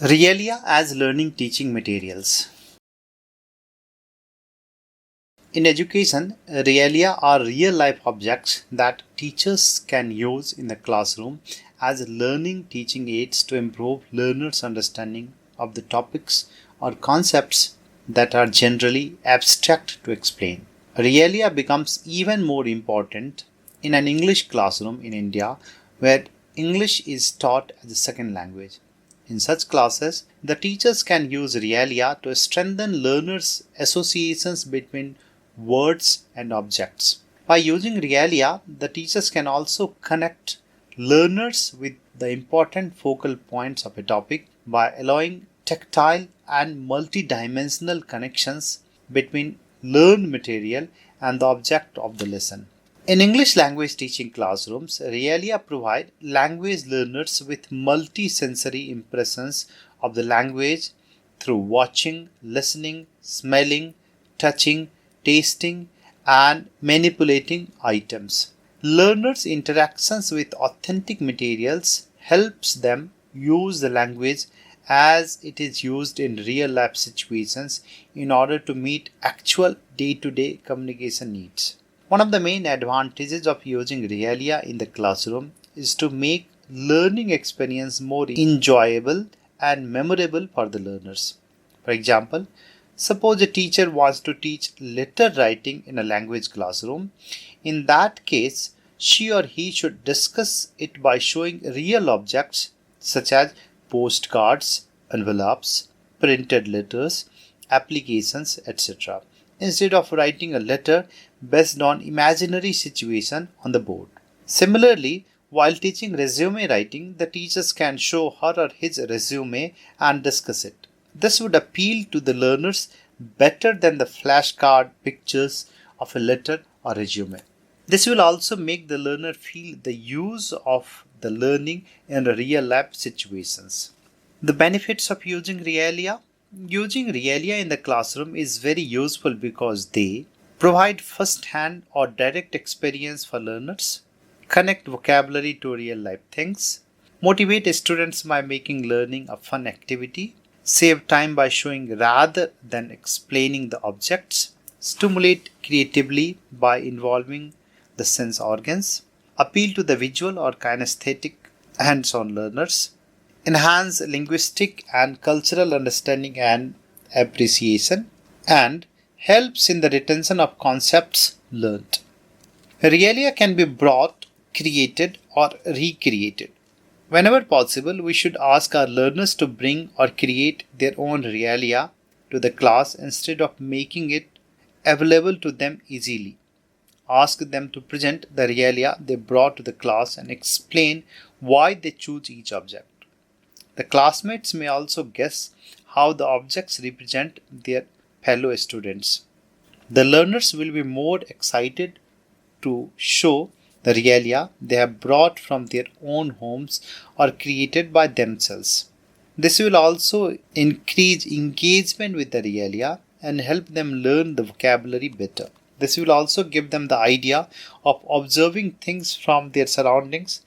Realia as learning teaching materials. In education, realia are real life objects that teachers can use in the classroom as learning teaching aids to improve learners' understanding of the topics or concepts that are generally abstract to explain. Realia becomes even more important in an English classroom in India where English is taught as a second language. In such classes, the teachers can use Realia to strengthen learners' associations between words and objects. By using Realia, the teachers can also connect learners with the important focal points of a topic by allowing tactile and multidimensional connections between learned material and the object of the lesson. In English language teaching classrooms, Realia provide language learners with multi-sensory impressions of the language through watching, listening, smelling, touching, tasting, and manipulating items. Learners' interactions with authentic materials helps them use the language as it is used in real life situations in order to meet actual day-to-day communication needs. One of the main advantages of using Realia in the classroom is to make learning experience more enjoyable and memorable for the learners. For example, suppose a teacher wants to teach letter writing in a language classroom. In that case, she or he should discuss it by showing real objects such as postcards, envelopes, printed letters, applications, etc., instead of writing a letter based on imaginary situation on the board. Similarly, while teaching resume writing, the teachers can show her or his resume and discuss it. This would appeal to the learners better than the flashcard pictures of a letter or resume. This will also make the learner feel the use of the learning in real life situations. The benefits of using Realia. Using Realia in the classroom is very useful because they provide first-hand or direct experience for learners, connect vocabulary to real-life things, motivate students by making learning a fun activity, save time by showing rather than explaining the objects, stimulate creatively by involving the sense organs, appeal to the visual or kinesthetic hands-on learners, enhance linguistic and cultural understanding and appreciation, and helps in the retention of concepts learned. Realia can be brought, created, or recreated. Whenever possible, we should ask our learners to bring or create their own Realia to the class instead of making it available to them easily. Ask them to present the Realia they brought to the class and explain why they choose each object. The classmates may also guess how the objects represent their fellow students. The learners will be more excited to show the Realia they have brought from their own homes or created by themselves. This will also increase engagement with the Realia and help them learn the vocabulary better. This will also give them the idea of observing things from their surroundings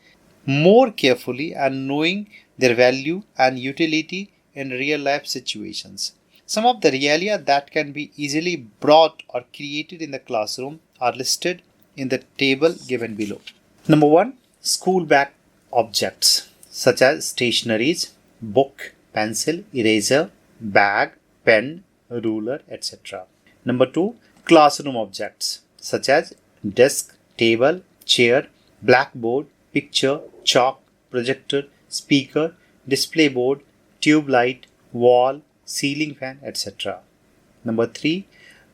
more carefully and knowing their value and utility in real life situations. Some of the Realia that can be easily brought or created in the classroom are listed in the table given below. Number 1. School bag objects such as stationeries, book, pencil, eraser, bag, pen, ruler, etc. Number 2. Classroom objects such as desk, table, chair, blackboard, picture, chalk, projector, speaker, display board, tube light, wall, ceiling fan, etc. Number 3.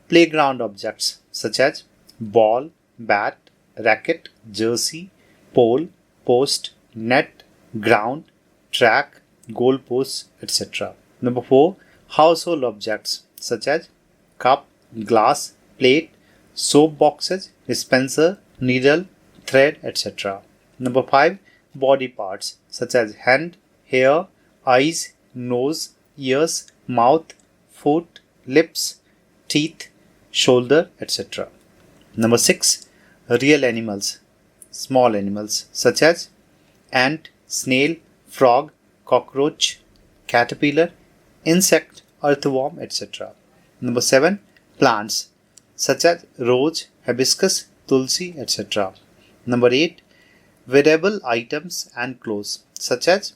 Playground objects such as ball, bat, racket, jersey, pole, post, net, ground, track, goal post, etc. Number 4. Household objects such as cup, glass, plate, soap boxes, dispenser, needle, thread, etc. Number 5. Body parts such as hand, hair, eyes, nose, ears, mouth, foot, lips, teeth, shoulder, etc. Number 6. Real animals, small animals such as ant, snail, frog, cockroach, caterpillar, insect, earthworm, etc. Number 7. Plants such as rose, hibiscus, tulsi, etc. Number 8. Wearable items and clothes such as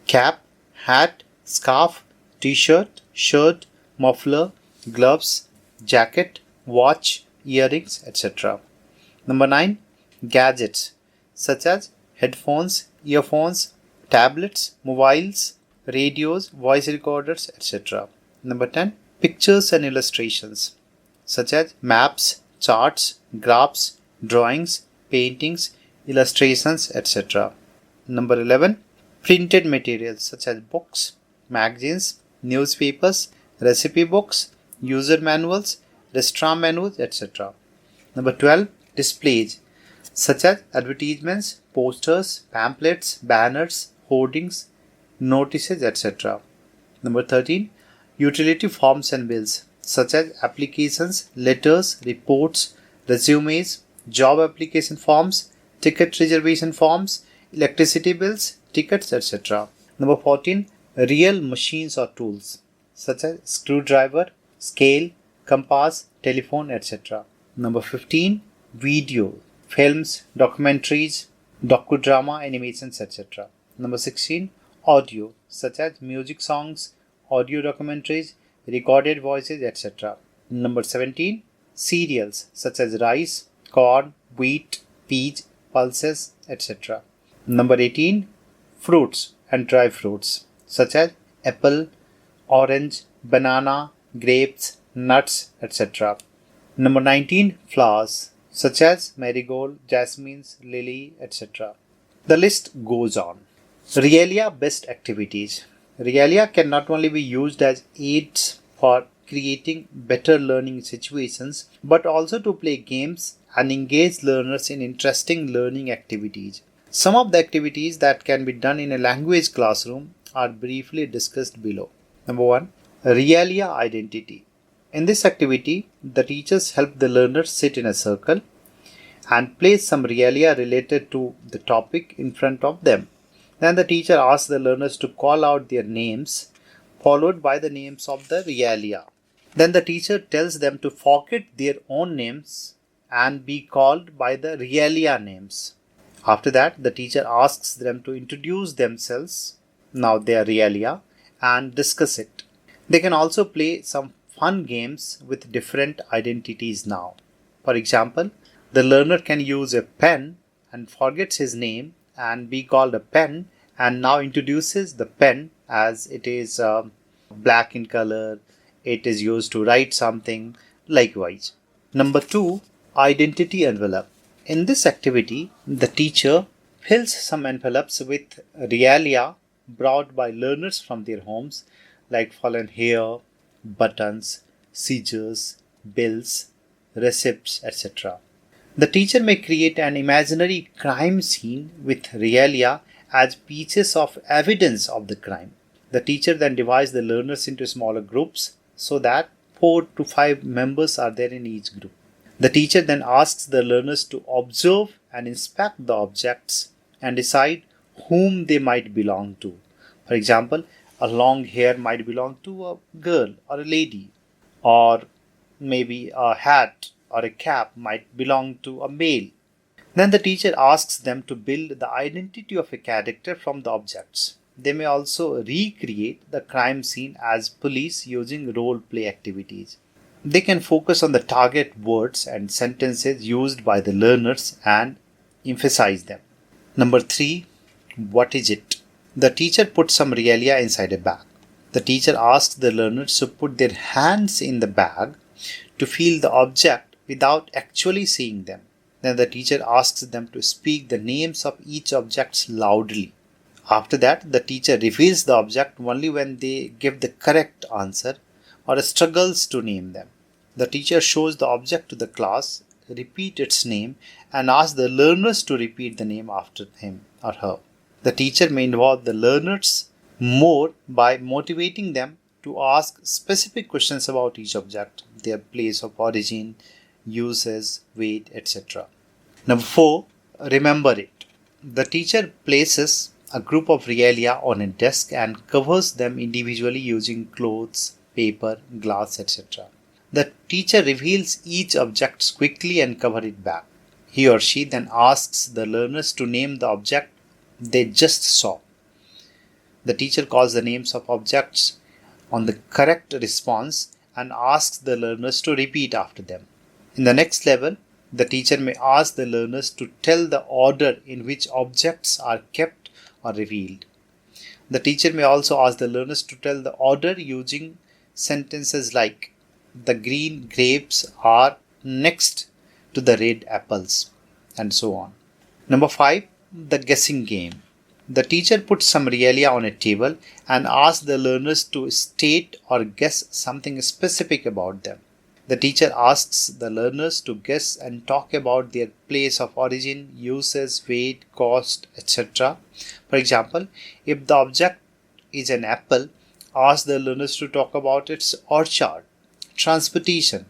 cap, hat, scarf, t-shirt, shirt, muffler, gloves, jacket, watch, earrings, etc. Number 9. Gadgets such as headphones, earphones, tablets, mobiles, radios, voice recorders, etc. Number 10. Pictures and illustrations such as maps, charts, graphs, drawings, paintings, illustrations, etc. Number 11. Printed materials such as books, magazines, newspapers, recipe books, user manuals, restaurant menus, etc. Number 12. Displays such as advertisements, posters, pamphlets, banners, hoardings, notices, etc. Number 13. Utility forms and bills such as applications, letters, reports, resumes, job application forms, ticket reservation forms, electricity bills, tickets, etc. Number 14. Real machines or tools such as screwdriver, scale, compass, telephone, etc. Number 15. Video, films, documentaries, docudrama, animations, etc. Number 16. Audio such as music songs, audio documentaries, recorded voices, etc. Number 17. Cereals such as rice, corn, wheat, peas, pulses, etc. Number 18. Fruits and dry fruits such as apple, orange, banana, grapes, nuts, etc. Number 19. Flowers such as marigold, jasmines, lily, etc. The list goes on. Realia best activities. Realia can not only be used as aids for creating better learning situations but also to play games and engage learners in interesting learning activities. Some of the activities that can be done in a language classroom are briefly discussed below. Number 1. Realia identity. In this activity, the teachers help the learners sit in a circle and place some realia related to the topic in front of them. Then the teacher asks the learners to call out their names, followed by the names of the realia. Then the teacher tells them to forget their own names and be called by the realia names. After that, the teacher asks them to introduce themselves, now their realia, and discuss it. They can also play some fun games with different identities now. For example, the learner can use a pen and forgets his name and be called a pen and now introduces the pen as it is black in color, it is used to write something, likewise. Number 2. Identity envelope. In this activity, the teacher fills some envelopes with realia brought by learners from their homes like fallen hair, buttons, scissors, bills, receipts, etc. The teacher may create an imaginary crime scene with realia as pieces of evidence of the crime. The teacher then divides the learners into smaller groups so that 4 to 5 members are there in each group. The teacher then asks the learners to observe and inspect the objects and decide whom they might belong to. For example, a long hair might belong to a girl or a lady, or maybe a hat or a cap might belong to a male. Then the teacher asks them to build the identity of a character from the objects. They may also recreate the crime scene as police using role play activities. They can focus on the target words and sentences used by the learners and emphasize them. Number 3. What is it? The teacher puts some realia inside a bag. The teacher asks the learners to put their hands in the bag to feel the object without actually seeing them. Then the teacher asks them to speak the names of each object loudly. After that, the teacher reveals the object only when they give the correct answer or struggles to name them. The teacher shows the object to the class, repeat its name, and asks the learners to repeat the name after him or her. The teacher may involve the learners more by motivating them to ask specific questions about each object, their place of origin, uses, weight, etc. Number 4. Remember it. The teacher places a group of realia on a desk and covers them individually using clothes, paper, glass, etc. The teacher reveals each object quickly and covers it back. He or she then asks the learners to name the object they just saw. The teacher calls the names of objects on the correct response and asks the learners to repeat after them. In the next level, the teacher may ask the learners to tell the order in which objects are kept or revealed. The teacher may also ask the learners to tell the order using sentences like, "The green grapes are next to the red apples," and so on. Number 5, the guessing game. The teacher puts some realia on a table and asks the learners to state or guess something specific about them. The teacher asks the learners to guess and talk about their place of origin, uses, weight, cost, etc. For example, if the object is an apple, ask the learners to talk about its orchard, transportation,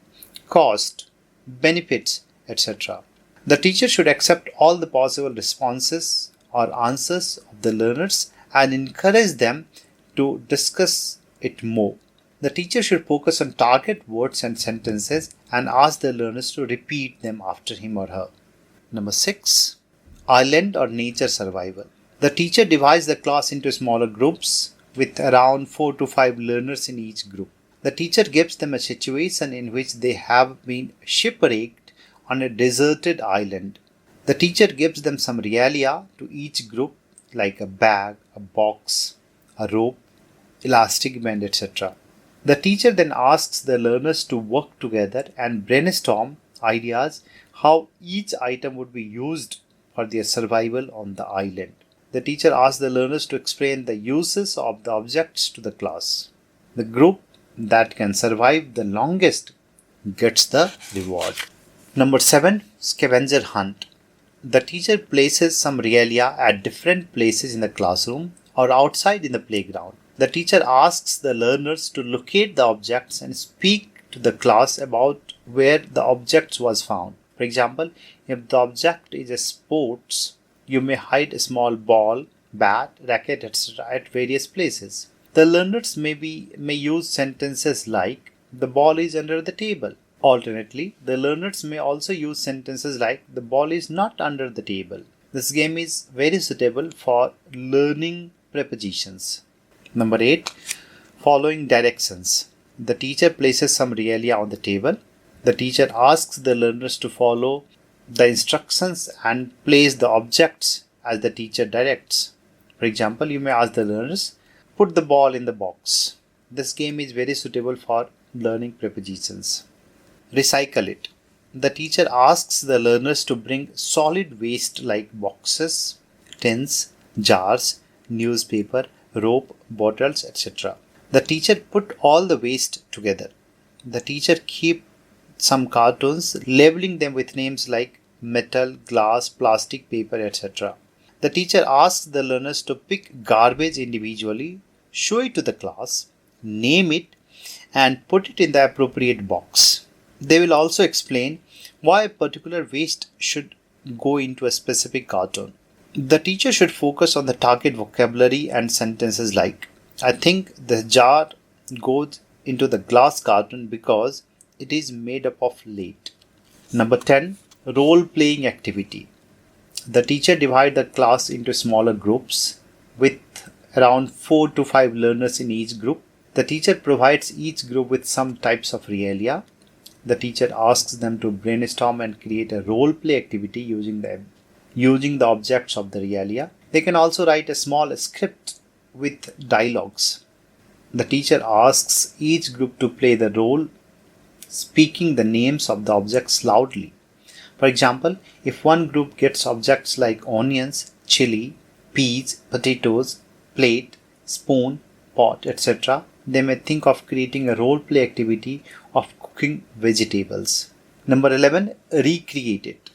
cost, benefits, etc. The teacher should accept all the possible responses or answers of the learners and encourage them to discuss it more. The teacher should focus on target words and sentences and ask the learners to repeat them after him or her. Number 6, island or nature survival. The teacher divides the class into smaller groups with around 4 to 5 learners in each group. The teacher gives them a situation in which they have been shipwrecked on a deserted island. The teacher gives them some realia to each group like a bag, a box, a rope, elastic band, etc. The teacher then asks the learners to work together and brainstorm ideas how each item would be used for their survival on the island. The teacher asks the learners to explain the uses of the objects to the class. The group that can survive the longest gets the reward. Number 7, scavenger hunt. The teacher places some realia at different places in the classroom or outside in the playground. The teacher asks the learners to locate the objects and speak to the class about where the objects was found. For example, if the object is a sports, you may hide a small ball, bat, racket, etc. at various places. The learners may use sentences like, "The ball is under the table." Alternately, the learners may also use sentences like, "The ball is not under the table." This game is very suitable for learning prepositions. Number 8, following directions. The teacher places some realia on the table. The teacher asks the learners to follow the instructions and place the objects as the teacher directs. For example, you may ask the learners, "Put the ball in the box." This game is very suitable for learning prepositions. Recycle it. The teacher asks the learners to bring solid waste like boxes, tins, jars, newspaper, rope, bottles, etc. The teacher put all the waste together. The teacher keeps some cartoons, labeling them with names like metal, glass, plastic, paper, etc. The teacher asks the learners to pick garbage individually, show it to the class, name it, and put it in the appropriate box. They will also explain why a particular waste should go into a specific carton. The teacher should focus on the target vocabulary and sentences like, "I think the jar goes into the glass carton because it is made up of lead." Number 10, role-playing activity. The teacher divides the class into smaller groups with around 4 to 5 learners in each group. The teacher provides each group with some types of realia. The teacher asks them to brainstorm and create a role-play activity using the objects of the realia. They can also write a small script with dialogues. The teacher asks each group to play the role, speaking the names of the objects loudly. For example, if one group gets objects like onions, chili, peas, potatoes, plate, spoon, pot, etc., they may think of creating a role-play activity of cooking vegetables. Number 11, recreate it.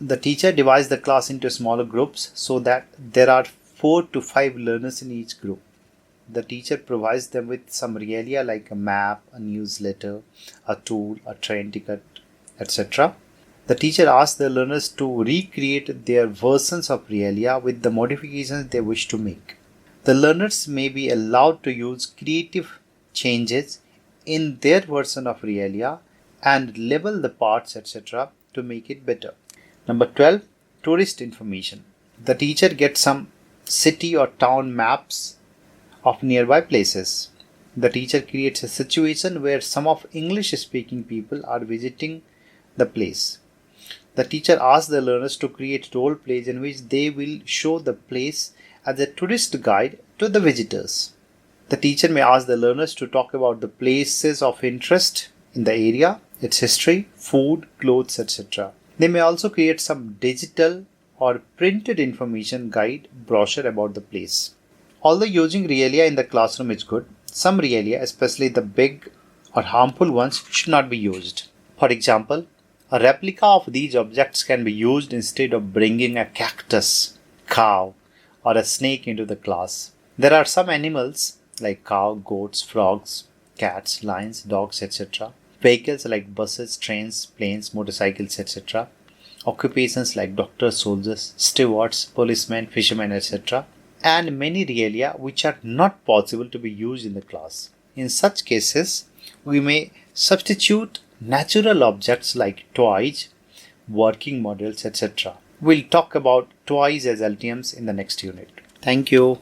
The teacher divides the class into smaller groups so that there are 4 to 5 learners in each group. The teacher provides them with some realia like a map, a newsletter, a tool, a train ticket, etc. The teacher asks the learners to recreate their versions of Realia with the modifications they wish to make. The learners may be allowed to use creative changes in their version of Realia and label the parts, etc., to make it better. Number 12, tourist information. The teacher gets some city or town maps of nearby places. The teacher creates a situation where some of English speaking people are visiting the place. The teacher asks the learners to create role plays in which they will show the place as a tourist guide to the visitors. The teacher may ask the learners to talk about the places of interest in the area, its history, food, clothes, etc. They may also create some digital or printed information guide brochure about the place. Although using Realia in the classroom is good, some Realia, especially the big or harmful ones, should not be used. For example, a replica of these objects can be used instead of bringing a cactus, cow, or a snake into the class. There are some animals like cow, goats, frogs, cats, lions, dogs, etc. Vehicles like buses, trains, planes, motorcycles, etc. Occupations like doctors, soldiers, stewards, policemen, fishermen, etc. And many Realia which are not possible to be used in the class. In such cases, we may substitute natural objects like toys, working models, etc. We'll talk about toys as LTMs in the next unit. Thank you.